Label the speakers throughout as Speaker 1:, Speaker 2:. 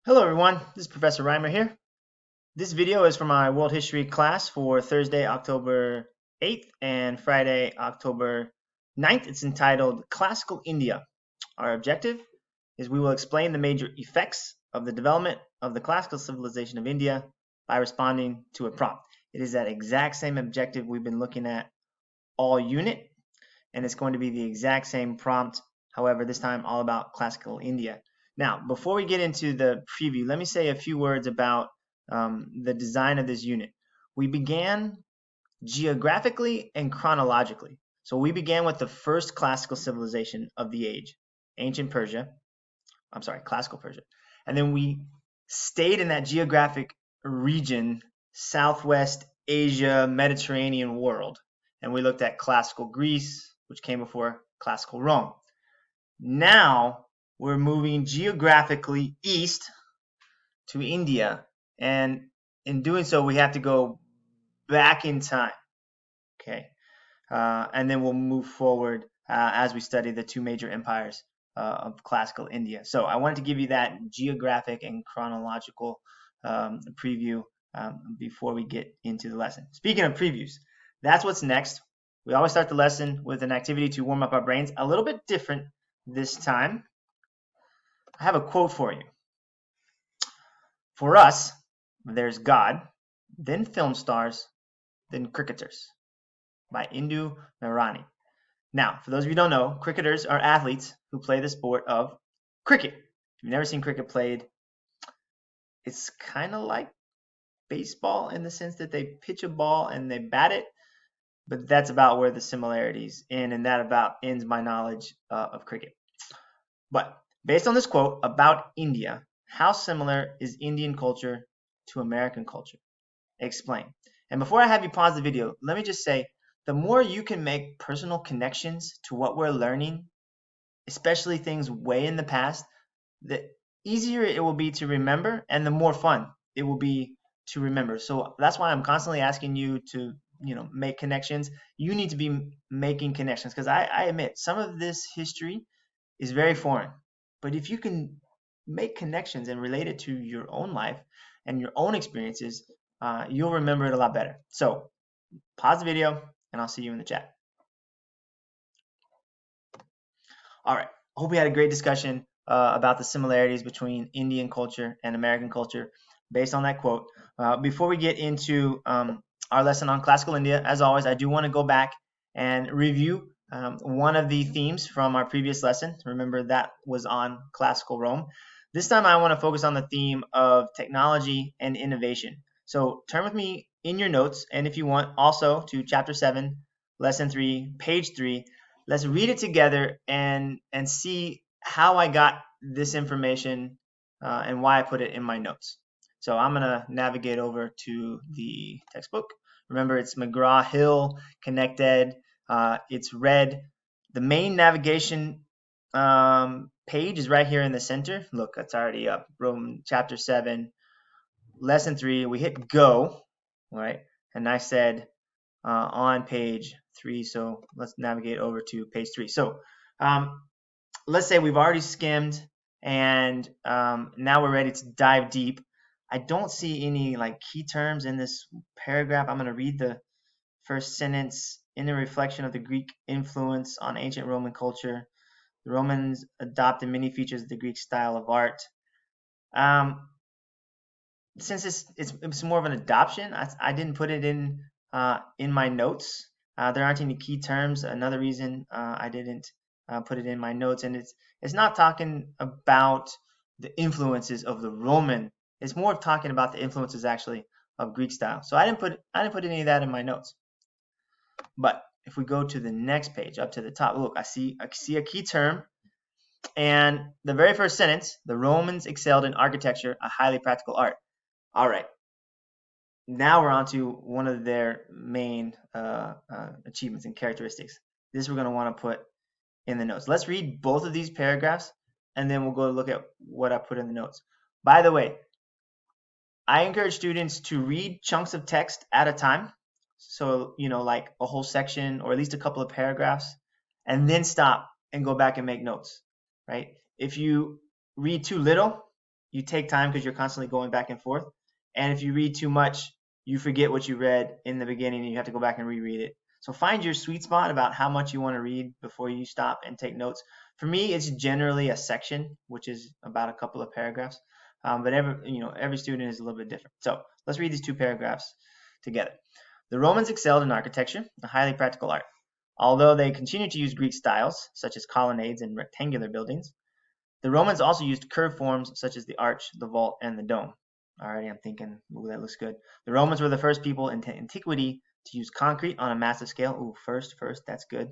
Speaker 1: Hello everyone, this is Professor Reimer here. This video is for my World History class for Thursday, October 8th and Friday, October 9th. It's entitled Classical India. Our objective is we will explain the major effects of the development of the classical civilization of India by responding to a prompt. It is that exact same objective we've been looking at all unit, and it's going to be the exact same prompt. However, this time all about classical India. Now, before we get into the preview, let me say a few words about the design of this unit. We began geographically and chronologically. So we began with the first classical civilization of the age, ancient Persia. I'm sorry, classical Persia. And then we stayed in that geographic region, Southwest Asia, Mediterranean world. And we looked at classical Greece, which came before classical Rome. Now we're moving geographically east to India. And in doing so, we have to go back in time. Okay. And then we'll move forward as we study the two major empires of classical India. So I wanted to give you that geographic and chronological preview before we get into the lesson. Speaking of previews, that's what's next. We always start the lesson with an activity to warm up our brains. A little bit different this time. I have a quote for you. For us, there's God, then film stars, then cricketers, by Indu Narani. Now, for those of you who don't know, cricketers are athletes who play the sport of cricket. If you've never seen cricket played, it's kind of like baseball in the sense that they pitch a ball and they bat it, but that's about where the similarities end, and that about ends my knowledge of cricket. But based on this quote about India, how similar is Indian culture to American culture? Explain. And before I have you pause the video, let me just say, the more you can make personal connections to what we're learning, especially things way in the past, the easier it will be to remember and the more fun it will be to remember. So that's why I'm constantly asking you to, make connections. You need to be making connections because I admit some of this history is very foreign. But if you can make connections and relate it to your own life and your own experiences, you'll remember it a lot better. So pause the video and I'll see you in the chat. All right. I hope we had a great discussion about the similarities between Indian culture and American culture based on that quote. Before we get into our lesson on classical India, as always, I do want to go back and review one of the themes from our previous lesson. Remember, that was on classical Rome. This time I want to focus on the theme of technology and innovation. So turn with me in your notes, and if you want, also to chapter 7, lesson 3, page 3. Let's read it together and see how I got this information and why I put it in my notes. So I'm going to navigate over to the textbook. Remember, it's McGraw-Hill, Connected. It's red. The main navigation page is right here in the center. Look, it's already up. Rome chapter 7, lesson 3. We hit go, right? And I said on page 3. So let's navigate over to page 3. So let's say we've already skimmed and now we're ready to dive deep. I don't see any like key terms in this paragraph. I'm going to read the first sentence. In the reflection of the Greek influence on ancient Roman culture, the Romans adopted many features of the Greek style of art. Since it's more of an adoption, I didn't put it in my notes. There aren't any key terms. Another reason I didn't put it in my notes, and it's not talking about the influences of the Roman. It's more of talking about the influences actually of Greek style. So I didn't put any of that in my notes. But if we go to the next page, up to the top, look, I see a key term, and the very first sentence: the Romans excelled in architecture, a highly practical art. All right. Now we're on to one of their main achievements and characteristics. This we're going to want to put in the notes. Let's read both of these paragraphs, and then we'll go look at what I put in the notes. By the way, I encourage students to read chunks of text at a time. So, like a whole section or at least a couple of paragraphs, and then stop and go back and make notes, right? If you read too little, you take time because you're constantly going back and forth. And if you read too much, you forget what you read in the beginning and you have to go back and reread it. So find your sweet spot about how much you want to read before you stop and take notes. For me, it's generally a section, which is about a couple of paragraphs. But every student is a little bit different. So let's read these two paragraphs together. The Romans excelled in architecture, a highly practical art. Although they continued to use Greek styles, such as colonnades and rectangular buildings, the Romans also used curved forms such as the arch, the vault, and the dome. Already I'm thinking, ooh, that looks good. The Romans were the first people in antiquity to use concrete on a massive scale. Ooh, first, that's good.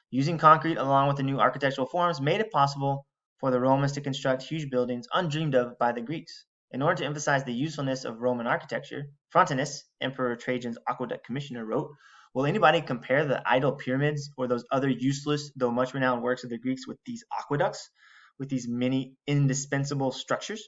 Speaker 1: Using concrete along with the new architectural forms made it possible for the Romans to construct huge buildings undreamed of by the Greeks. In order to emphasize the usefulness of Roman architecture, Frontinus, Emperor Trajan's aqueduct commissioner, wrote, "Will anybody compare the idol pyramids or those other useless though much renowned works of the Greeks with these aqueducts, with these many indispensable structures?"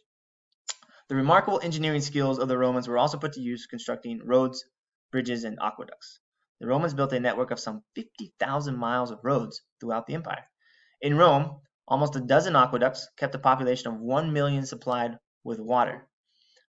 Speaker 1: The remarkable engineering skills of the Romans were also put to use constructing roads, bridges, and aqueducts. The Romans built a network of some 50,000 miles of roads throughout the empire. In Rome, almost a dozen aqueducts kept a population of 1 million supplied with water.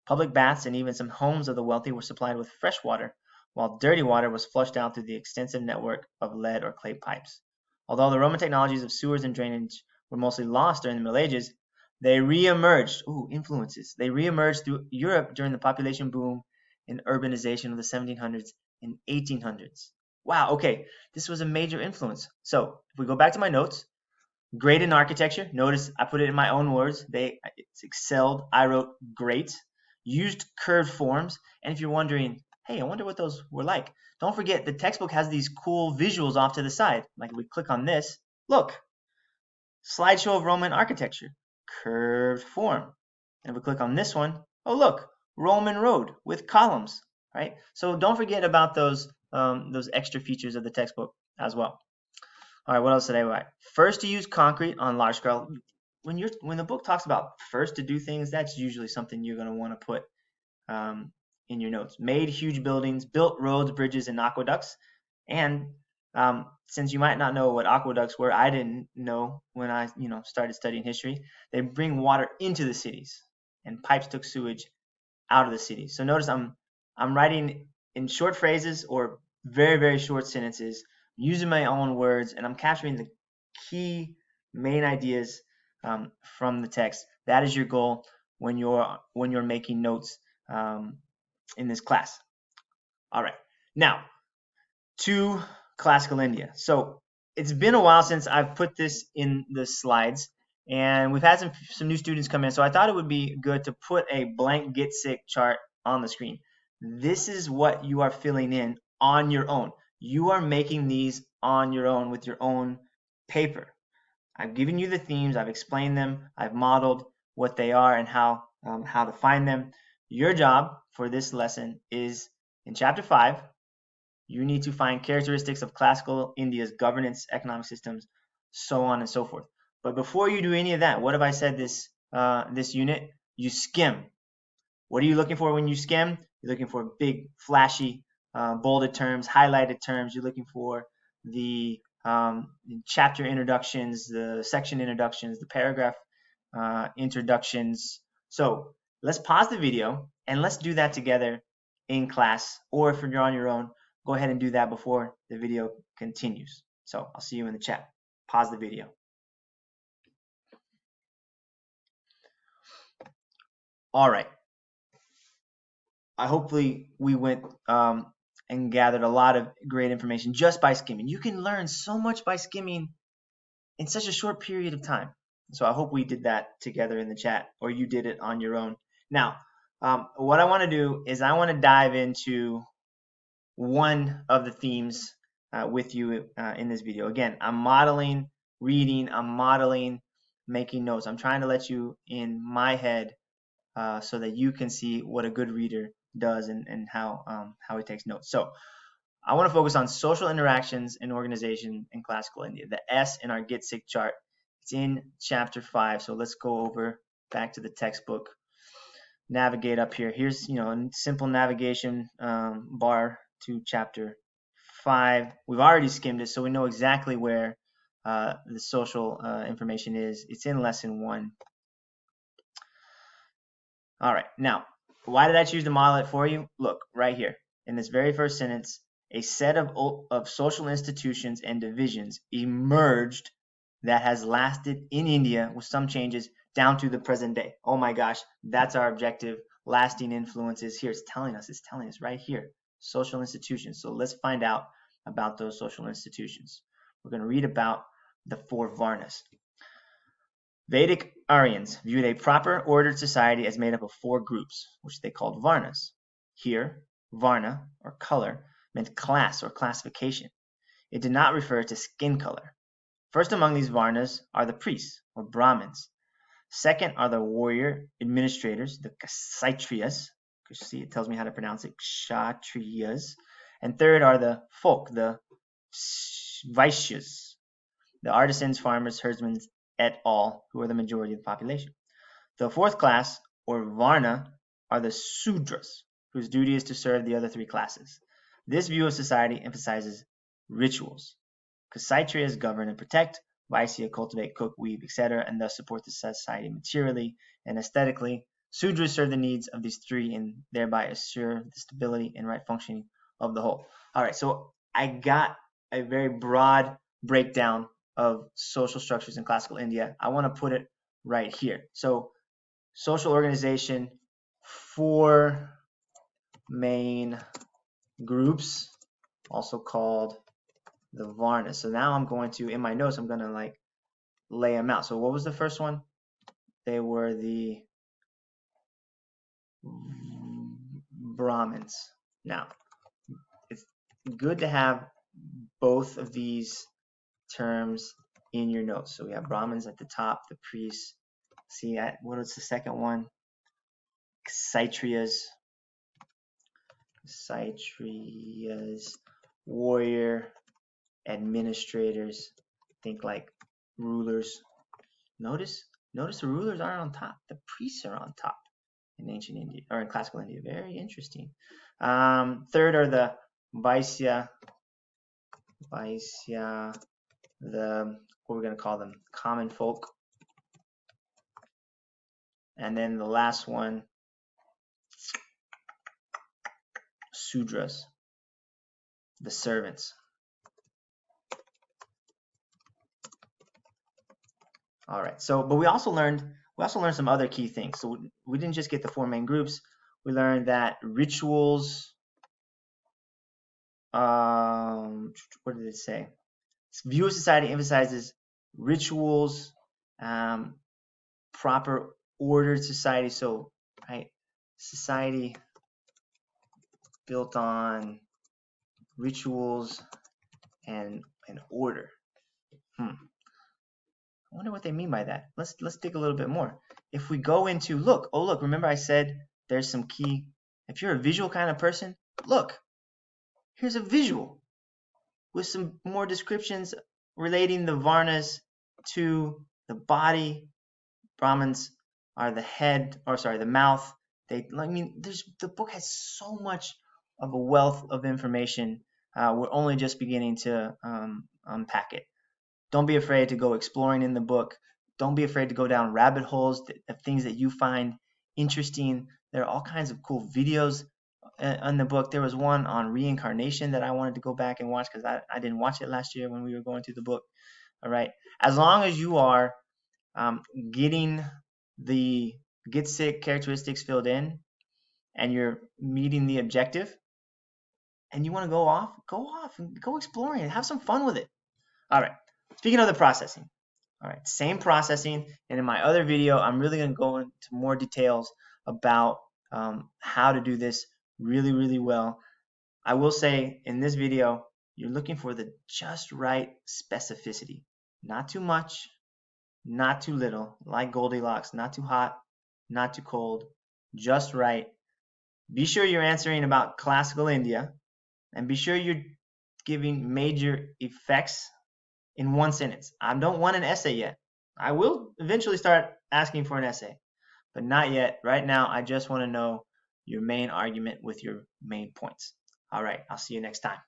Speaker 1: Public baths and even some homes of the wealthy were supplied with fresh water, while dirty water was flushed out through the extensive network of lead or clay pipes. Although the Roman technologies of sewers and drainage were mostly lost during the Middle Ages, they re-emerged. Influences. They re-emerged through Europe during the population boom and urbanization of the 1700s and 1800s. Wow, okay, this was a major influence. So if we go back to my notes, great in architecture. Notice I put it in my own words. It's excelled. I wrote great. Used curved forms. And if you're wondering, hey, I wonder what those were like, don't forget the textbook has these cool visuals off to the side. Like if we click on this, look, slideshow of Roman architecture, curved form. And if we click on this one, oh look, Roman road with columns, right? So don't forget about those extra features of the textbook as well. All right, what else did I write? First to use concrete on large scale. When the book talks about first to do things, that's usually something you're going to want to put in your notes. Made huge buildings, built roads, bridges, and aqueducts. And since you might not know what aqueducts were, I didn't know when I started studying history. They bring water into the cities, and pipes took sewage out of the city. So notice I'm writing in short phrases or very, very short sentences, using my own words, and I'm capturing the key main ideas from the text. That is your goal when you're making notes in this class. All right, now to classical India. So it's been a while since I've put this in the slides, and we've had some new students come in, so I thought it would be good to put a blank get sick chart on the screen. This is what you are filling in on your own. You are making these on your own with your own paper. I've given you the themes, I've explained them, I've modeled what they are and how to find them. Your job for this lesson is in chapter 5. You need to find characteristics of classical India's governance, economic systems, so on and so forth. But before you do any of that, what have I said this unit? You skim. What are you looking for when you skim? You're looking for big, flashy, bolded terms, highlighted terms. You're looking for the chapter introductions, the section introductions, the paragraph introductions. So let's pause the video and let's do that together in class, or if you're on your own, go ahead and do that before the video continues. So I'll see you in the chat. Pause the video. All right. Hopefully we went and gathered a lot of great information just by skimming. You can learn so much by skimming in such a short period of time. So I hope we did that together in the chat, or you did it on your own. Now, what I want to do is I want to dive into one of the themes with you in this video. Again, I'm modeling reading, I'm modeling making notes. I'm trying to let you in my head so that you can see what a good reader does and how he takes notes. So I want to focus on social interactions and organization in classical India. The S in our Get Sick chart, it's in chapter 5. So let's go over back to the textbook. Navigate up here. Here's a simple navigation bar to chapter 5. We've already skimmed it, so we know exactly where the social information is. It's in lesson 1. All right, now, why did I choose to model it for you? Look, right here, in this very first sentence, a set of social institutions and divisions emerged that has lasted in India with some changes down to the present day. Oh my gosh, that's our objective. Lasting influences here. It's telling us right here. Social institutions. So let's find out about those social institutions. We're going to read about the 4 Varnas. Vedic Aryans viewed a proper ordered society as made up of 4 groups, which they called Varnas. Here, Varna, or color, meant class or classification. It did not refer to skin color. First among these Varnas are the priests, or Brahmins. Second are the warrior administrators, the Kshatriyas. See, it tells me how to pronounce it, Kshatriyas. And third are the folk, the Vaishyas, the artisans, farmers, herdsmen, et al., who are the majority of the population. The 4th class, or Varna, are the Sudras, whose duty is to serve the other 3 classes. This view of society emphasizes rituals. Kshatriyas govern and protect, Vaisya cultivate, cook, weave, etc., and thus support the society materially and aesthetically. Sudras serve the needs of these 3 and thereby assure the stability and right functioning of the whole. All right, so I got a very broad breakdown of social structures in classical India. I want to put it right here. So social organization, 4 main groups, also called the Varnas. So now I'm going to, in my notes, I'm going to like lay them out. So what was the first one? They were the Brahmins. Now, it's good to have both of these terms in your notes. So we have Brahmins at the top, the priests. See, what was the second one? Kshatriyas, warrior, administrators. Think like rulers. Notice the rulers aren't on top. The priests are on top in ancient India, or in classical India. Very interesting. Third are the Vaisya, the, what we're going to call them, common folk. And then the last one, Sudras, the servants. All right. So, but we also learned some other key things. So we didn't just get the 4 main groups. We learned that rituals. What did it say? View of society emphasizes rituals, proper ordered society. So, right, society built on rituals and order. I wonder what they mean by that. Let's dig a little bit more. If we go into look, remember I said there's some key. If you're a visual kind of person, look, here's a visual with some more descriptions relating the Varnas to the body. Brahmins are the head, or sorry, the mouth. The book has so much of a wealth of information. We're only just beginning to unpack it. Don't be afraid to go exploring in the book. Don't be afraid to go down rabbit holes of things that you find interesting. There are all kinds of cool videos in the book. There was one on reincarnation that I wanted to go back and watch because I didn't watch it last year when we were going through the book. All right. As long as you are getting the get sick characteristics filled in and you're meeting the objective and you want to go off and go exploring and have some fun with it. All right. Speaking of the processing, all right, same processing. And in my other video, I'm really going to go into more details about how to do this really, really well. I will say in this video, you're looking for the just right specificity. Not too much, not too little, like Goldilocks, not too hot, not too cold, just right. Be sure you're answering about classical India, and be sure you're giving major effects in one sentence. I don't want an essay yet. I will eventually start asking for an essay, but not yet. Right now, I just want to know your main argument with your main points. All right, I'll see you next time.